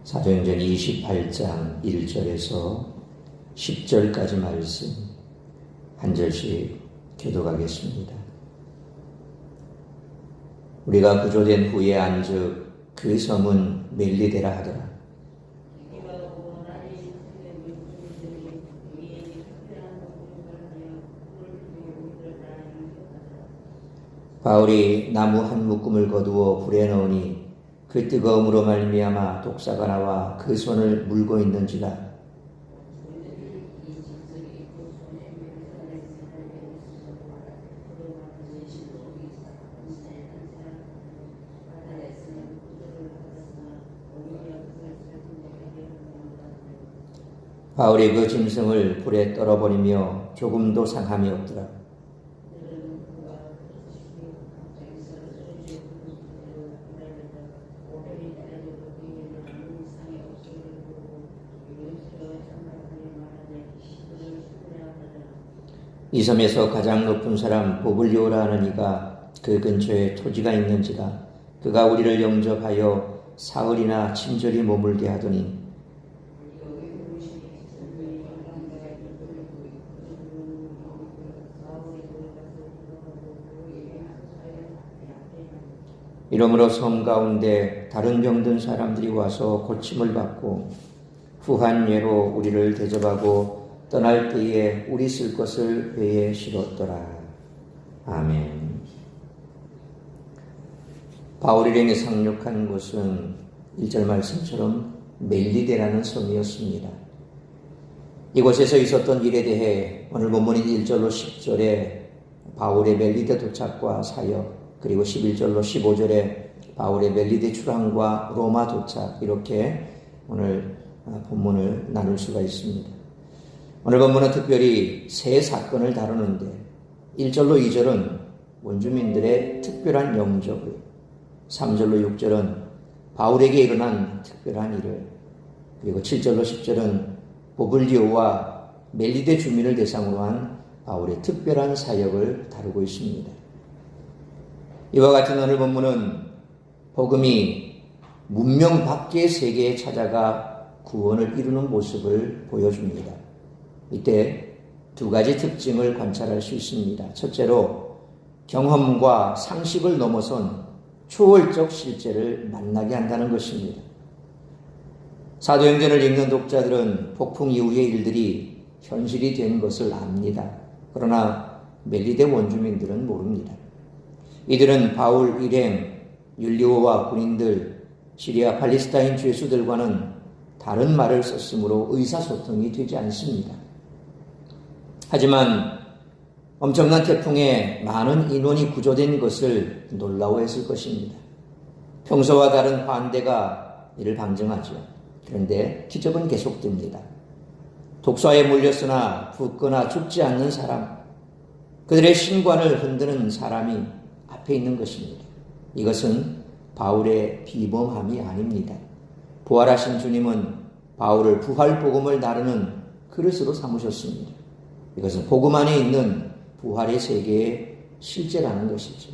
사도행전 28장 1절에서 10절까지 말씀 한 절씩 교독하겠습니다. 우리가 구조된 후에 안즉 그 섬은 멜리데라 하더라. 바울이 나무 한 묶음을 거두어 불에 넣으니 그 뜨거움으로 말미암아 독사가 나와 그 손을 물고 있는지라. 바울이 그 짐승을 불에 떨어버리며 조금도 상함이 없더라. 이 섬에서 가장 높은 사람 보블리오라 하는 이가 그 근처에 토지가 있는지라. 그가 우리를 영접하여 사흘이나 친절히 머물게 하더니 이러므로 섬 가운데 다른 병든 사람들이 와서 고침을 받고 후한 예로 우리를 대접하고 떠날 때에 우리 쓸 것을 배에 실었더라. 아멘. 바울 일행이 상륙한 곳은 1절 말씀처럼 멜리데라는 섬이었습니다. 이곳에서 있었던 일에 대해 오늘 본문인 1절로 10절에 바울의 멜리데 도착과 사역, 그리고 11절로 15절에 바울의 멜리데 출항과 로마 도착, 이렇게 오늘 본문을 나눌 수가 있습니다. 오늘 본문은 특별히 세 사건을 다루는데 1절로 2절은 원주민들의 특별한 영접을, 3절로 6절은 바울에게 일어난 특별한 일을, 그리고 7절로 10절은 보블리오와 멜리데 주민을 대상으로 한 바울의 특별한 사역을 다루고 있습니다. 이와 같은 오늘 본문은 복음이 문명 밖의 세계에 찾아가 구원을 이루는 모습을 보여줍니다. 이때 두 가지 특징을 관찰할 수 있습니다. 첫째로 경험과 상식을 넘어선 초월적 실제를 만나게 한다는 것입니다. 사도행전을 읽는 독자들은 폭풍 이후의 일들이 현실이 된 것을 압니다. 그러나 멜리데 원주민들은 모릅니다. 이들은 바울 일행, 율리오와 군인들, 시리아 팔레스타인 죄수들과는 다른 말을 썼으므로 의사소통이 되지 않습니다. 하지만 엄청난 태풍에 많은 인원이 구조된 것을 놀라워했을 것입니다. 평소와 다른 환대가 이를 방증하죠. 그런데 기적은 계속됩니다. 독사에 물렸으나 붓거나 죽지 않는 사람, 그들의 신관을 흔드는 사람이 앞에 있는 것입니다. 이것은 바울의 비범함이 아닙니다. 부활하신 주님은 바울을 부활 복음을 다루는 그릇으로 삼으셨습니다. 이것은 복음 안에 있는 부활의 세계의 실제라는 것이죠.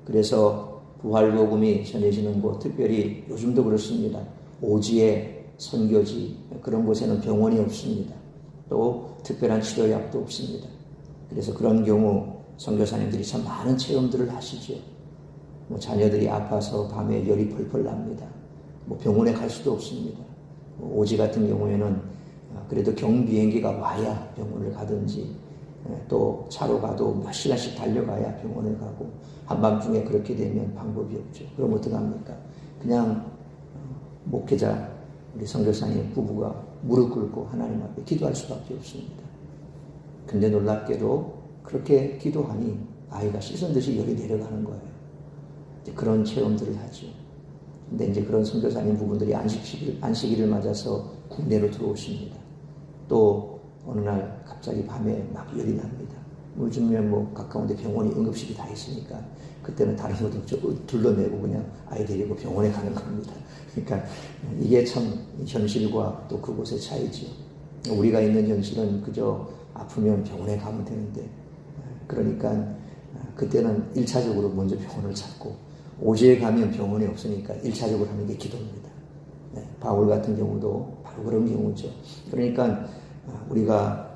그래서 부활 복음이 전해지는 곳, 특별히 요즘도 그렇습니다. 오지에 선교지, 그런 곳에는 병원이 없습니다. 또 특별한 치료약도 없습니다. 그래서 그런 경우 선교사님들이 참 많은 체험들을 하시죠. 자녀들이 아파서 밤에 열이 펄펄 납니다. 병원에 갈 수도 없습니다. 오지 같은 경우에는 그래도 경비행기가 와야 병원을 가든지, 또 차로 가도 몇 시간씩 달려가야 병원을 가고, 한밤중에 그렇게 되면 방법이 없죠. 그럼 어떡합니까? 그냥 목회자, 우리 선교사님 부부가 무릎 꿇고 하나님 앞에 기도할 수밖에 없습니다. 근데 놀랍게도 그렇게 기도하니 아이가 씻은 듯이 열이 내려가는 거예요. 이제 그런 체험들을 하죠. 근데 이제 그런 선교사님 부분들이 안식일을 맞아서 국내로 들어오십니다. 또 어느 날 갑자기 밤에 막 열이 납니다. 요즘에 가까운데 병원이 응급실이 다 있으니까 그때는 다른 것도 없죠. 둘러내고 그냥 아이 데리고 병원에 가는 겁니다. 그러니까 이게 참 현실과 또 그곳의 차이죠. 우리가 있는 현실은 그저 아프면 병원에 가면 되는데, 그러니까 그때는 1차적으로 먼저 병원을 찾고, 오지에 가면 병원이 없으니까 1차적으로 하는 게 기도입니다. 바울 같은 경우도 바로 그런 경우죠. 그러니까 우리가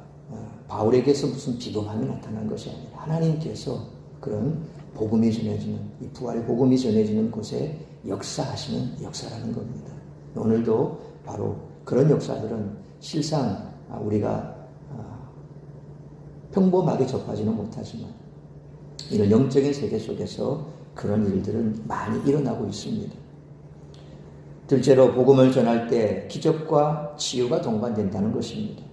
바울에게서 무슨 비범함이 나타난 것이 아니라 하나님께서 그런 복음이 전해지는, 이 부활의 복음이 전해지는 곳에 역사하시는 역사라는 겁니다. 오늘도 바로 그런 역사들은 실상 우리가 평범하게 접하지는 못하지만 이런 영적인 세계 속에서 그런 일들은 많이 일어나고 있습니다. 둘째로 복음을 전할 때 기적과 치유가 동반된다는 것입니다.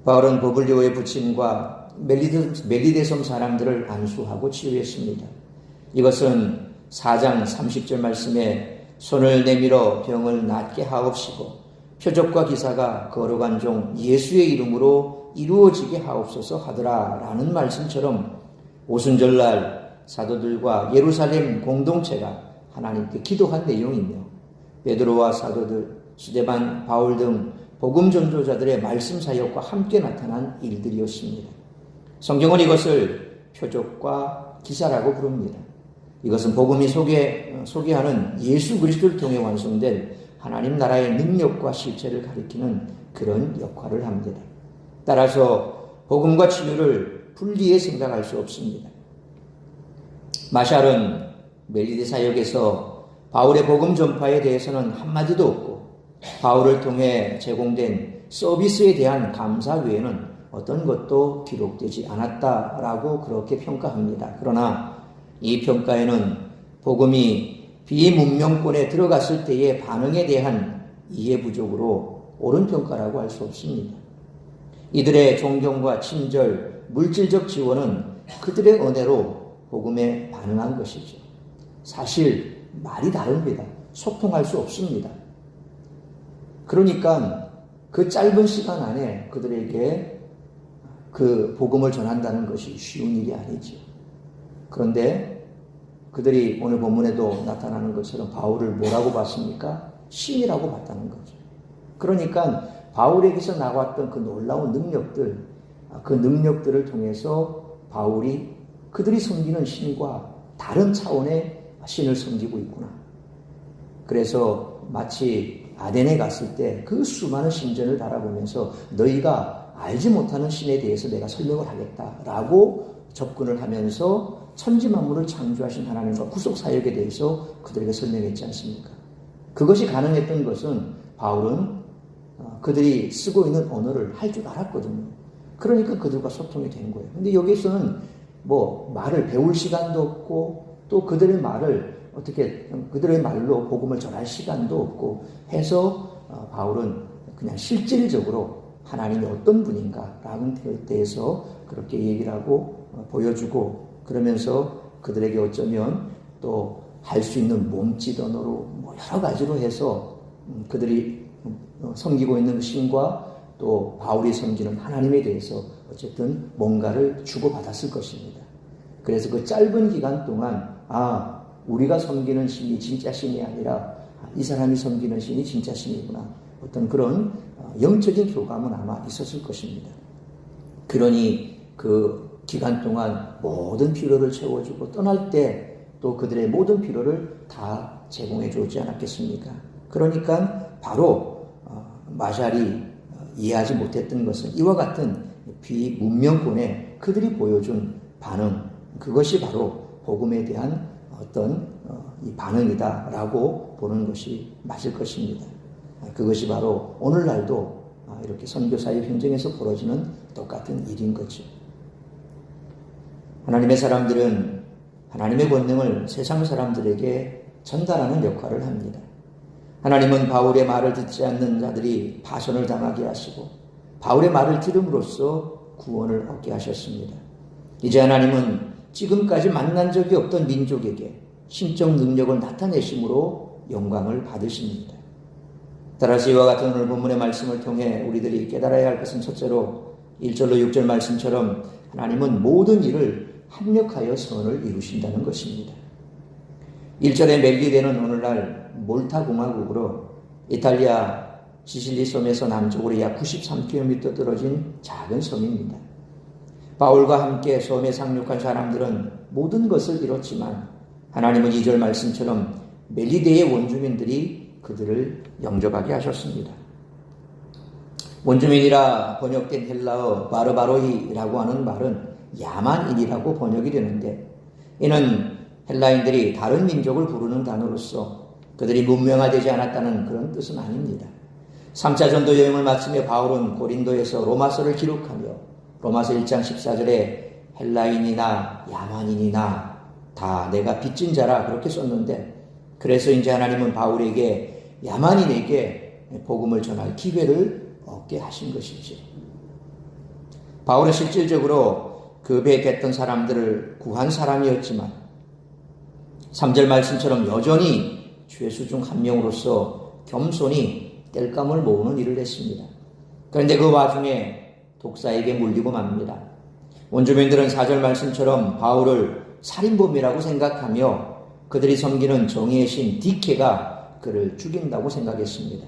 바울은 버블리오의 부친과 멜리데 섬 사람들을 안수하고 치유했습니다. 이것은 4장 30절 말씀에 손을 내밀어 병을 낫게 하옵시고 표적과 기사가 거룩한 종 예수의 이름으로 이루어지게 하옵소서 하더라 라는 말씀처럼 오순절날 사도들과 예루살렘 공동체가 하나님께 기도한 내용이며 베드로와 사도들, 스데반, 바울 등 복음 전도자들의 말씀 사역과 함께 나타난 일들이었습니다. 성경은 이것을 표적과 기사라고 부릅니다. 이것은 복음이 소개하는 예수 그리스도를 통해 완성된 하나님 나라의 능력과 실체를 가리키는 그런 역할을 합니다. 따라서 복음과 치유를 분리해 생각할 수 없습니다. 마샬은 멜리데 사역에서 바울의 복음 전파에 대해서는 한마디도 없고 바울을 통해 제공된 서비스에 대한 감사 외에는 어떤 것도 기록되지 않았다라고 그렇게 평가합니다. 그러나 이 평가에는 복음이 비문명권에 들어갔을 때의 반응에 대한 이해 부족으로 옳은 평가라고 할 수 없습니다. 이들의 존경과 친절, 물질적 지원은 그들의 은혜로 복음에 반응한 것이죠. 사실 말이 다릅니다. 소통할 수 없습니다. 그러니까 그 짧은 시간 안에 그들에게 그 복음을 전한다는 것이 쉬운 일이 아니죠. 그런데 그들이 오늘 본문에도 나타나는 것처럼 바울을 뭐라고 봤습니까? 신이라고 봤다는 거죠. 그러니까 바울에게서 나왔던 그 놀라운 능력들, 그 능력들을 통해서 바울이 그들이 섬기는 신과 다른 차원의 신을 섬기고 있구나. 그래서 마치 아덴에 갔을 때 그 수많은 신전을 바라보면서 너희가 알지 못하는 신에 대해서 내가 설명을 하겠다라고 접근을 하면서 천지만물을 창조하신 하나님과 구속사역에 대해서 그들에게 설명했지 않습니까? 그것이 가능했던 것은 바울은 그들이 쓰고 있는 언어를 할 줄 알았거든요. 그러니까 그들과 소통이 된 거예요. 근데 여기서는 말을 배울 시간도 없고 또 그들의 말로 복음을 전할 시간도 없고 해서 바울은 그냥 실질적으로 하나님이 어떤 분인가라는 데에 대해서 그렇게 얘기를 하고 보여주고 그러면서 그들에게 어쩌면 또 할 수 있는 몸짓 언어로 여러 가지로 해서 그들이 섬기고 있는 신과 또 바울이 섬기는 하나님에 대해서 어쨌든 뭔가를 주고받았을 것입니다. 그래서 그 짧은 기간 동안 우리가 섬기는 신이 진짜 신이 아니라 이 사람이 섬기는 신이 진짜 신이구나. 어떤 그런 영적인 교감은 아마 있었을 것입니다. 그러니 그 기간 동안 모든 필요를 채워주고 떠날 때 또 그들의 모든 필요를 다 제공해 주지 않았겠습니까? 그러니까 바로 마샬이 이해하지 못했던 것은 이와 같은 비문명권에 그들이 보여준 반응, 그것이 바로 복음에 대한 어떤 이 반응이다라고 보는 것이 맞을 것입니다. 그것이 바로 오늘날도 이렇게 선교사의 현장에서 벌어지는 똑같은 일인 거죠. 하나님의 사람들은 하나님의 권능을 세상 사람들에게 전달하는 역할을 합니다. 하나님은 바울의 말을 듣지 않는 자들이 파손을 당하게 하시고 바울의 말을 들음으로써 구원을 얻게 하셨습니다. 이제 하나님은 지금까지 만난 적이 없던 민족에게 신적 능력을 나타내심으로 영광을 받으십니다. 따라서 이와 같은 오늘 본문의 말씀을 통해 우리들이 깨달아야 할 것은 첫째로 1절로 6절 말씀처럼 하나님은 모든 일을 합력하여 선을 이루신다는 것입니다. 1절의 멜리데는 오늘날 몰타 공화국으로 이탈리아 시실리 섬에서 남쪽으로 약 93km 떨어진 작은 섬입니다. 바울과 함께 섬에 상륙한 사람들은 모든 것을 잃었지만 하나님은 2절 말씀처럼 멜리데의 원주민들이 그들을 영접하게 하셨습니다. 원주민이라 번역된 헬라어 바르바로이라고 하는 말은 야만인이라고 번역이 되는데, 이는 헬라인들이 다른 민족을 부르는 단어로서 그들이 문명화되지 않았다는 그런 뜻은 아닙니다. 3차 전도 여행을 마치며 바울은 고린도에서 로마서를 기록하며 로마서 1장 14절에 헬라인이나 야만인이나 다 내가 빚진 자라 그렇게 썼는데, 그래서 이제 하나님은 바울에게 야만인에게 복음을 전할 기회를 얻게 하신 것이죠. 바울은 실질적으로 그 배했던 사람들을 구한 사람이었지만 3절 말씀처럼 여전히 죄수 중 한 명으로서 겸손히 땔감을 모으는 일을 했습니다. 그런데 그 와중에 독사에게 물리고 맙니다. 원주민들은 4절 말씀처럼 바울을 살인범이라고 생각하며 그들이 섬기는 정의의 신 디케가 그를 죽인다고 생각했습니다.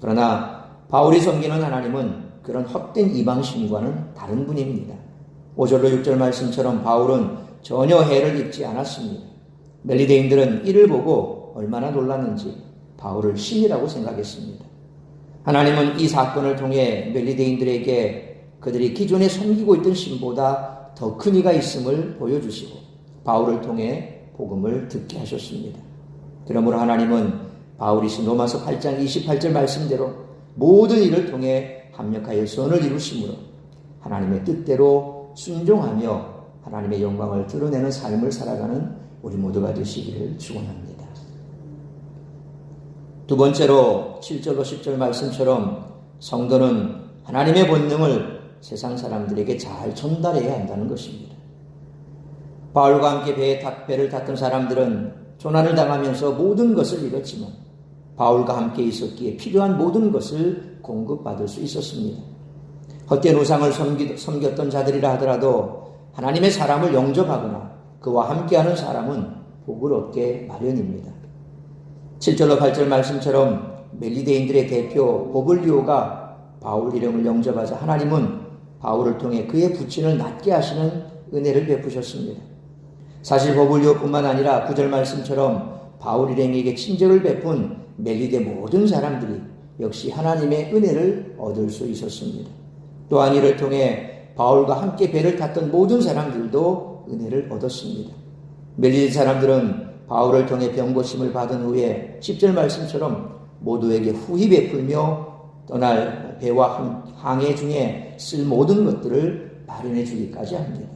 그러나 바울이 섬기는 하나님은 그런 헛된 이방신과는 다른 분입니다. 5절로 6절 말씀처럼 바울은 전혀 해를 입지 않았습니다. 멜리데인들은 이를 보고 얼마나 놀랐는지 바울을 신이라고 생각했습니다. 하나님은 이 사건을 통해 멜리데인들에게 그들이 기존에 섬기고 있던 신보다 더 큰 이가 있음을 보여주시고 바울을 통해 복음을 듣게 하셨습니다. 그러므로 하나님은 바울이 쓴 로마서 8장 28절 말씀대로 모든 일을 통해 합력하여 선을 이루심으로 하나님의 뜻대로 순종하며 하나님의 영광을 드러내는 삶을 살아가는 우리 모두가 되시기를 축원합니다. 두 번째로 7절로 10절 말씀처럼 성도는 하나님의 본능을 세상 사람들에게 잘 전달해야 한다는 것입니다. 바울과 함께 배를 탔던 사람들은 조난을 당하면서 모든 것을 잃었지만 바울과 함께 있었기에 필요한 모든 것을 공급받을 수 있었습니다. 헛된 우상을 섬겼던 자들이라 하더라도 하나님의 사람을 영접하거나 그와 함께하는 사람은 복을 얻게 마련입니다. 7절로 8절 말씀처럼 멜리데인들의 대표 보블리오가 바울 이름을 영접하자 하나님은 바울을 통해 그의 부친을 낫게 하시는 은혜를 베푸셨습니다. 사실 보블리오뿐만 아니라 9절 말씀처럼 바울 일행에게 친절을 베푼 멜리데 모든 사람들이 역시 하나님의 은혜를 얻을 수 있었습니다. 또한 이를 통해 바울과 함께 배를 탔던 모든 사람들도 은혜를 얻었습니다. 멜리데 사람들은 바울을 통해 병고침을 받은 후에 10절 말씀처럼 모두에게 후히 베풀며 떠날 배와 항해 중에 쓸 모든 것들을 마련해 주기까지 합니다.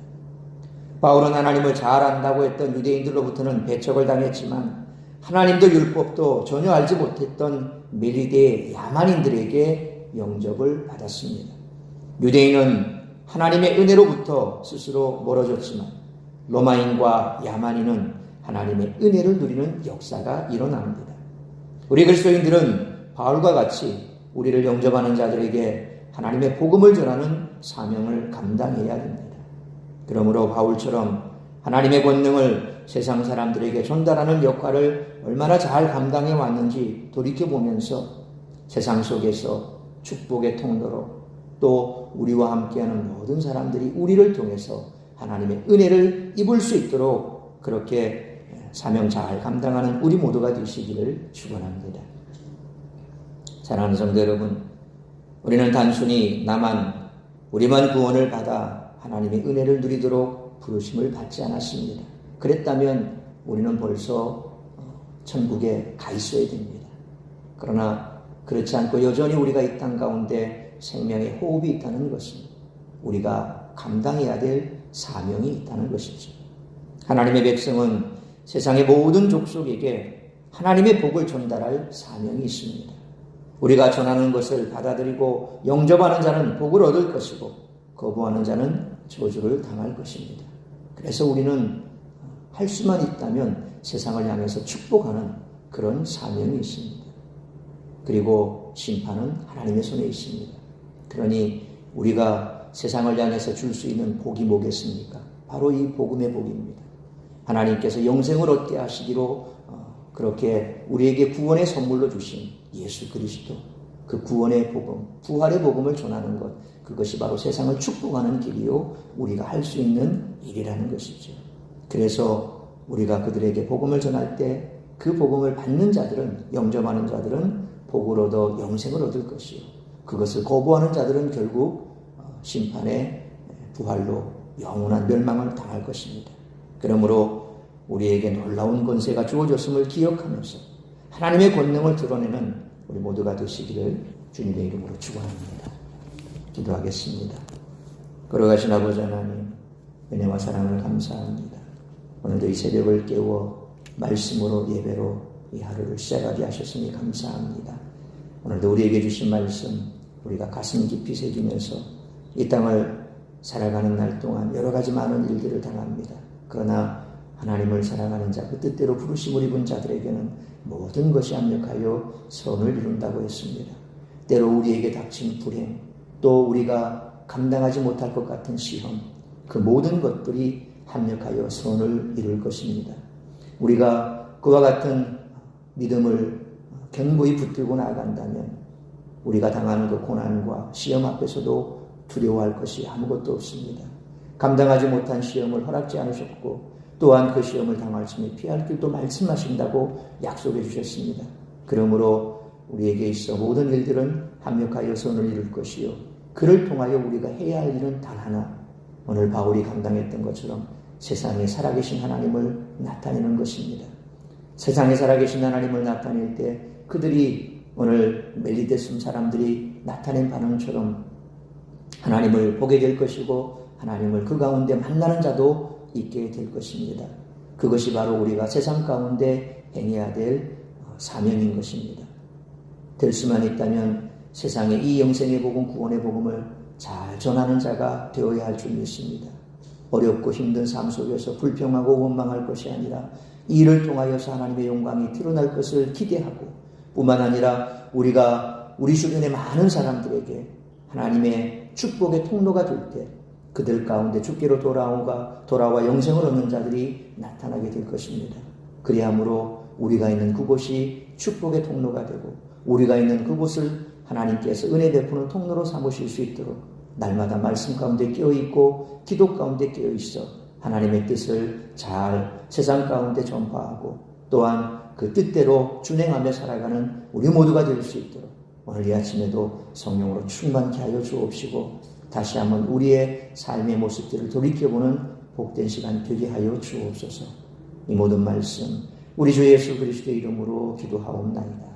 바울은 하나님을 잘 안다고 했던 유대인들로부터는 배척을 당했지만 하나님도 율법도 전혀 알지 못했던 멜리데의 야만인들에게 영접을 받았습니다. 유대인은 하나님의 은혜로부터 스스로 멀어졌지만 로마인과 야만인은 하나님의 은혜를 누리는 역사가 일어납니다. 우리 그리스도인들은 바울과 같이 우리를 영접하는 자들에게 하나님의 복음을 전하는 사명을 감당해야 됩니다. 그러므로 바울처럼 하나님의 권능을 세상 사람들에게 전달하는 역할을 얼마나 잘 감당해 왔는지 돌이켜보면서 세상 속에서 축복의 통로로 또 우리와 함께하는 모든 사람들이 우리를 통해서 하나님의 은혜를 입을 수 있도록 그렇게 사명 잘 감당하는 우리 모두가 되시기를 축원합니다. 사랑하는 성도 여러분, 우리는 단순히 우리만 구원을 받아 하나님의 은혜를 누리도록 부르심을 받지 않았습니다. 그랬다면 우리는 벌써 천국에 가 있어야 됩니다. 그러나 그렇지 않고 여전히 우리가 이 땅 가운데 생명의 호흡이 있다는 것은 우리가 감당해야 될 사명이 있다는 것이죠. 하나님의 백성은 세상의 모든 족속에게 하나님의 복을 전달할 사명이 있습니다. 우리가 전하는 것을 받아들이고 영접하는 자는 복을 얻을 것이고 거부하는 자는 저주를 당할 것입니다. 그래서 우리는 할 수만 있다면 세상을 향해서 축복하는 그런 사명이 있습니다. 그리고 심판은 하나님의 손에 있습니다. 그러니 우리가 세상을 향해서 줄 수 있는 복이 뭐겠습니까? 바로 이 복음의 복입니다. 하나님께서 영생을 얻게 하시기로 그렇게 우리에게 구원의 선물로 주신 예수 그리스도, 그 구원의 복음, 부활의 복음을 전하는 것, 그것이 바로 세상을 축복하는 길이요 우리가 할 수 있는 일이라는 것이죠. 그래서 우리가 그들에게 복음을 전할 때 그 복음을 받는 자들은, 영접하는 자들은 복을 얻어 영생을 얻을 것이요, 그것을 거부하는 자들은 결국 심판의 부활로 영원한 멸망을 당할 것입니다. 그러므로 우리에게 놀라운 권세가 주어졌음을 기억하면서 하나님의 권능을 드러내는 우리 모두가 되시기를 주님의 이름으로 축원합니다. 기도하겠습니다. 걸어가신 아버지 하나님, 은혜와 사랑을 감사합니다. 오늘도 이 새벽을 깨워 말씀으로, 예배로 이 하루를 시작하게 하셨으니 감사합니다. 오늘도 우리에게 주신 말씀 우리가 가슴 깊이 새기면서 이 땅을 살아가는 날 동안 여러 가지 많은 일들을 당합니다. 그러나 하나님을 사랑하는 자, 그 뜻대로 부르심을 입은 자들에게는 모든 것이 합력하여 선을 이룬다고 했습니다. 때로 우리에게 닥친 불행, 또 우리가 감당하지 못할 것 같은 시험, 그 모든 것들이 합력하여 선을 이룰 것입니다. 우리가 그와 같은 믿음을 견고히 붙들고 나아간다면 우리가 당하는 그 고난과 시험 앞에서도 두려워할 것이 아무것도 없습니다. 감당하지 못한 시험을 허락지 않으셨고, 또한 그 시험을 당할지니 피할 길도 말씀하신다고 약속해 주셨습니다. 그러므로 우리에게 있어 모든 일들은 합력하여 선을 이룰 것이요, 그를 통하여 우리가 해야 할 일은 단 하나, 오늘 바울이 감당했던 것처럼 세상에 살아계신 하나님을 나타내는 것입니다. 세상에 살아계신 하나님을 나타낼 때 그들이 오늘 멜리데스움 사람들이 나타낸 반응처럼 하나님을 보게 될 것이고, 하나님을 그 가운데 만나는 자도 있게 될 것입니다. 그것이 바로 우리가 세상 가운데 행해야 될 사명인 것입니다. 될 수만 있다면 세상에 이 영생의 복음, 구원의 복음을 잘 전하는 자가 되어야 할 줄 믿습니다. 어렵고 힘든 삶 속에서 불평하고 원망할 것이 아니라 이 일을 통하여서 하나님의 영광이 드러날 것을 기대하고, 뿐만 아니라 우리가 우리 주변의 많은 사람들에게 하나님의 축복의 통로가 될 때 그들 가운데 주께로 돌아와 영생을 얻는 자들이 나타나게 될 것입니다. 그리함으로 우리가 있는 그곳이 축복의 통로가 되고, 우리가 있는 그곳을 하나님께서 은혜 베푸는 통로로 삼으실 수 있도록 날마다 말씀 가운데 깨어있고 기도 가운데 깨어있어 하나님의 뜻을 잘 세상 가운데 전파하고, 또한 그 뜻대로 준행하며 살아가는 우리 모두가 될 수 있도록 오늘 이 아침에도 성령으로 충만케 하여 주옵시고, 다시 한번 우리의 삶의 모습들을 돌이켜보는 복된 시간 되게 하여 주옵소서. 이 모든 말씀 우리 주 예수 그리스도의 이름으로 기도하옵나이다.